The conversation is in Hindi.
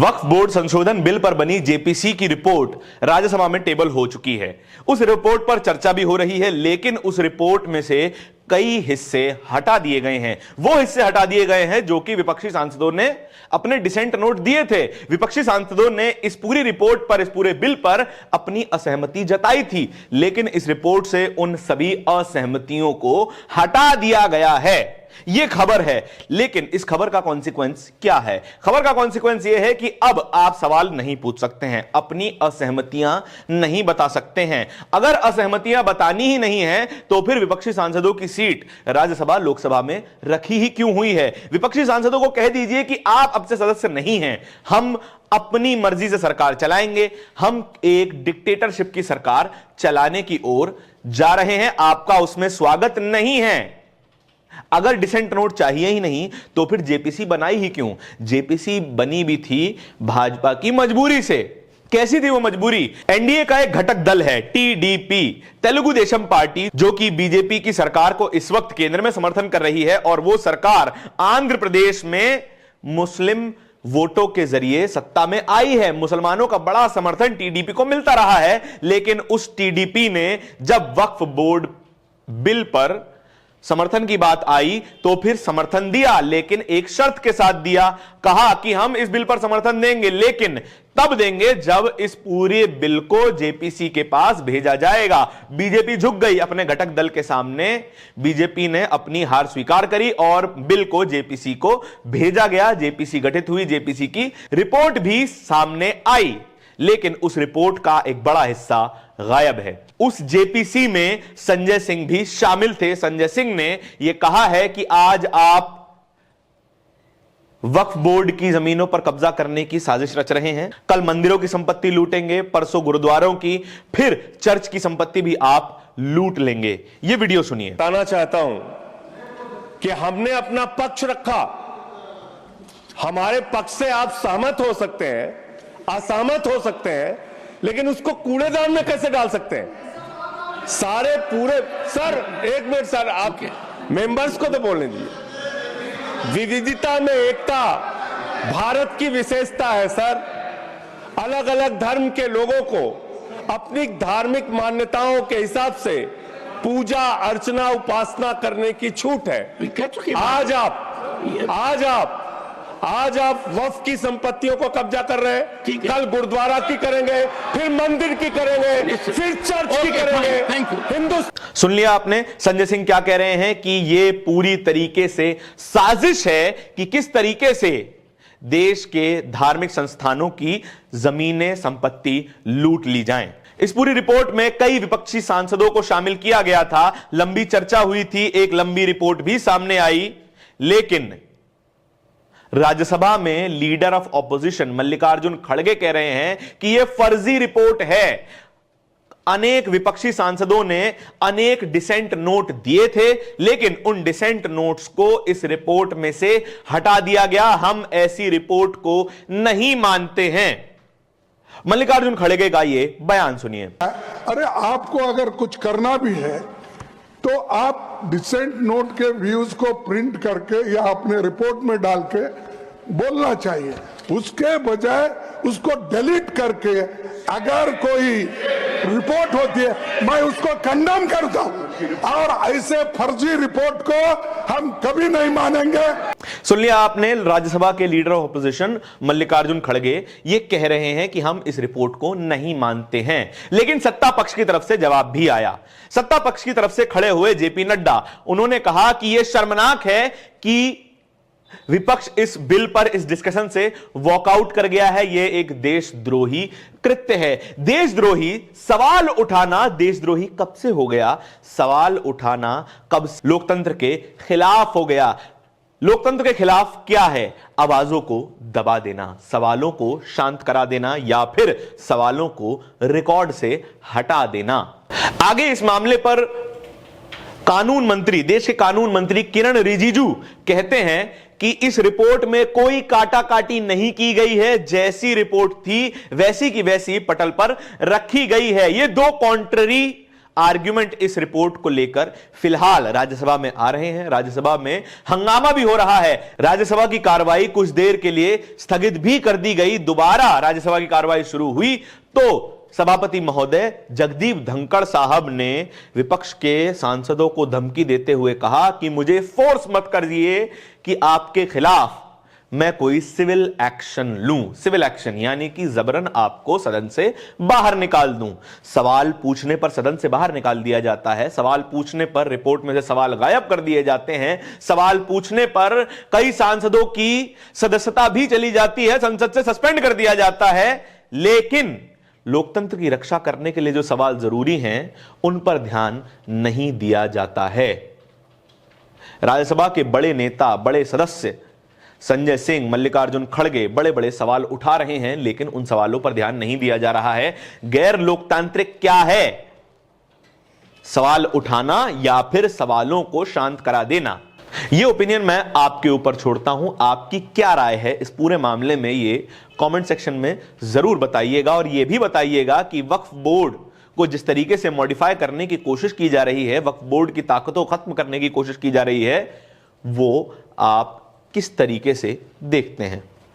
वक्फ बोर्ड संशोधन बिल पर बनी जेपीसी की रिपोर्ट राज्यसभा में टेबल हो चुकी है। उस रिपोर्ट पर चर्चा भी हो रही है, लेकिन उस रिपोर्ट में से कई हिस्से हटा दिए गए हैं। वो हिस्से हटा दिए गए हैं जो कि विपक्षी सांसदों ने अपने डिसेंट नोट दिए थे। विपक्षी सांसदों ने इस पूरी रिपोर्ट पर, इस पूरे बिल पर अपनी असहमति जताई थी, लेकिन इस रिपोर्ट से उन सभी असहमतियों को हटा दिया गया है। यह खबर है, लेकिन इस खबर का कॉन्सिक्वेंस क्या है? खबर का कॉन्सिक्वेंस यह है कि अब आप सवाल नहीं पूछ सकते हैं, अपनी असहमतियां नहीं बता सकते हैं। अगर असहमतियां बतानी ही नहीं है तो फिर विपक्षी सांसदों की सीट राज्यसभा लोकसभा में रखी ही क्यों हुई है? विपक्षी सांसदों को कह दीजिए कि आप अब से सदस्य नहीं हैं, हम अपनी मर्जी से सरकार चलाएंगे, हम एक डिक्टेटरशिप की सरकार चलाने की ओर जा रहे हैं, आपका उसमें स्वागत नहीं है। अगर डिसेंट नोट चाहिए ही नहीं तो फिर जेपीसी बनाई ही क्यों? जेपीसी बनी भी थी भाजपा की मजबूरी से। कैसी थी वो मजबूरी? एनडीए का एक घटक दल है टीडीपी, तेलुगु देशम पार्टी, जो कि बीजेपी की सरकार को इस वक्त केंद्र में समर्थन कर रही है, और वो सरकार आंध्र प्रदेश में मुस्लिम वोटों के जरिए सत्ता में आई है। मुसलमानों का बड़ा समर्थन टीडीपी को मिलता रहा है, लेकिन उस टीडीपी ने जब वक्फ बोर्ड बिल पर समर्थन की बात आई तो फिर समर्थन दिया, लेकिन एक शर्त के साथ दिया। कहा कि हम इस बिल पर समर्थन देंगे, लेकिन तब देंगे जब इस पूरे बिल को जेपीसी के पास भेजा जाएगा। बीजेपी झुक गई अपने घटक दल के सामने, बीजेपी ने अपनी हार स्वीकार करी और बिल को जेपीसी को भेजा गया। जेपीसी गठित हुई, जेपीसी की रिपोर्ट भी सामने आई, लेकिन उस रिपोर्ट का एक बड़ा हिस्सा गायब है। उस जेपीसी में संजय सिंह भी शामिल थे। संजय सिंह ने यह कहा है कि आज आप वक्फ बोर्ड की जमीनों पर कब्जा करने की साजिश रच रहे हैं, कल मंदिरों की संपत्ति लूटेंगे, परसों गुरुद्वारों की, फिर चर्च की संपत्ति भी आप लूट लेंगे। यह वीडियो सुनिए। बताना चाहता हूं कि हमने अपना पक्ष रखा। हमारे पक्ष से आप सहमत हो सकते हैं, असहमत हो सकते हैं, लेकिन उसको कूड़ेदान में कैसे डाल सकते हैं? सारे पूरे सर, एक मिनट सर, आप मेंबर्स को तो बोलने दीजिए। विविधता में एकता भारत की विशेषता है सर। अलग अलग धर्म के लोगों को अपनी धार्मिक मान्यताओं के हिसाब से पूजा अर्चना उपासना करने की छूट है। आज आप वक्फ की संपत्तियों को कब्जा कर रहे हैं, कल गुरुद्वारा की करेंगे, फिर मंदिर की करेंगे, फिर चर्च की करेंगे। सुन लिया आपने संजय सिंह क्या कह रहे हैं कि यह पूरी तरीके से साजिश है कि किस तरीके से देश के धार्मिक संस्थानों की जमीनें, संपत्ति लूट ली जाएं। इस पूरी रिपोर्ट में कई विपक्षी सांसदों को शामिल किया गया था, लंबी चर्चा हुई थी, एक लंबी रिपोर्ट भी सामने आई, लेकिन राज्यसभा में लीडर ऑफ ऑपोजिशन मल्लिकार्जुन खड़गे कह रहे हैं कि यह फर्जी रिपोर्ट है। अनेक विपक्षी सांसदों ने अनेक डिसेंट नोट दिए थे, लेकिन उन डिसेंट नोट्स को इस रिपोर्ट में से हटा दिया गया। हम ऐसी रिपोर्ट को नहीं मानते हैं। मल्लिकार्जुन खड़गे का ये बयान सुनिए। अरे आपको अगर कुछ करना भी है तो आप डिसेंट नोट के व्यूज को प्रिंट करके या अपने रिपोर्ट में डाल के बोलना चाहिए, उसके बजाय उसको डिलीट करके अगर कोई रिपोर्ट होती है मैं उसको कंडेम करता हूं, और ऐसे फर्जी रिपोर्ट को हम कभी नहीं मानेंगे। सुन लिया आपने, राज्यसभा के लीडर ऑफ ऑपोजिशन मल्लिकार्जुन खड़गे ये कह रहे हैं कि हम इस रिपोर्ट को नहीं मानते हैं, लेकिन सत्ता पक्ष की तरफ से जवाब भी आया। सत्ता पक्ष की तरफ से खड़े हुए जेपी नड्डा, उन्होंने कहा कि यह शर्मनाक है कि विपक्ष इस बिल पर, इस डिस्कशन से वॉकआउट कर गया है। यह एक देशद्रोही कृत्य है। देशद्रोही सवाल उठाना, देशद्रोही कब से हो गया? सवाल उठाना कब लोकतंत्र के खिलाफ हो गया? लोकतंत्र के खिलाफ क्या है? आवाजों को दबा देना, सवालों को शांत करा देना, या फिर सवालों को रिकॉर्ड से हटा देना। आगे इस मामले पर कानून मंत्री, देश के कानून मंत्री किरण रिजिजू कहते हैं कि इस रिपोर्ट में कोई काटा काटी नहीं की गई है, जैसी रिपोर्ट थी वैसी की वैसी पटल पर रखी गई है। ये दो कॉन्ट्ररी आर्ग्यूमेंट इस रिपोर्ट को लेकर फिलहाल राज्यसभा में आ रहे हैं। राज्यसभा में हंगामा भी हो रहा है। राज्यसभा की कार्रवाई कुछ देर के लिए स्थगित भी कर दी गई। दोबारा राज्यसभा की कार्रवाई शुरू हुई तो सभापति महोदय जगदीप धनखड़ साहब ने विपक्ष के सांसदों को धमकी देते हुए कहा कि मुझे फोर्स मत करिए कि आपके खिलाफ मैं कोई सिविल एक्शन लूं। सिविल एक्शन यानी कि जबरन आपको सदन से बाहर निकाल दूं। सवाल पूछने पर सदन से बाहर निकाल दिया जाता है। सवाल पूछने पर रिपोर्ट में से सवाल गायब कर दिए जाते हैं। सवाल पूछने पर कई सांसदों की सदस्यता भी चली जाती है, संसद से सस्पेंड कर दिया जाता है। लेकिन लोकतंत्र की रक्षा करने के लिए जो सवाल जरूरी हैं उन पर ध्यान नहीं दिया जाता है। राज्यसभा के बड़े नेता, बड़े सदस्य संजय सिंह, मल्लिकार्जुन खड़गे बड़े बड़े सवाल उठा रहे हैं, लेकिन उन सवालों पर ध्यान नहीं दिया जा रहा है। गैर लोकतांत्रिक क्या है? सवाल उठाना या फिर सवालों को शांत करा देना? यह ओपिनियन मैं आपके ऊपर छोड़ता हूं। आपकी क्या राय है इस पूरे मामले में, ये कमेंट सेक्शन में जरूर बताइएगा। और यह भी बताइएगा कि वक्फ बोर्ड को जिस तरीके से मॉडिफाई करने की कोशिश की जा रही है, वक्फ बोर्ड की ताकतों को खत्म करने की कोशिश की जा रही है, वो आप किस तरीके से देखते हैं।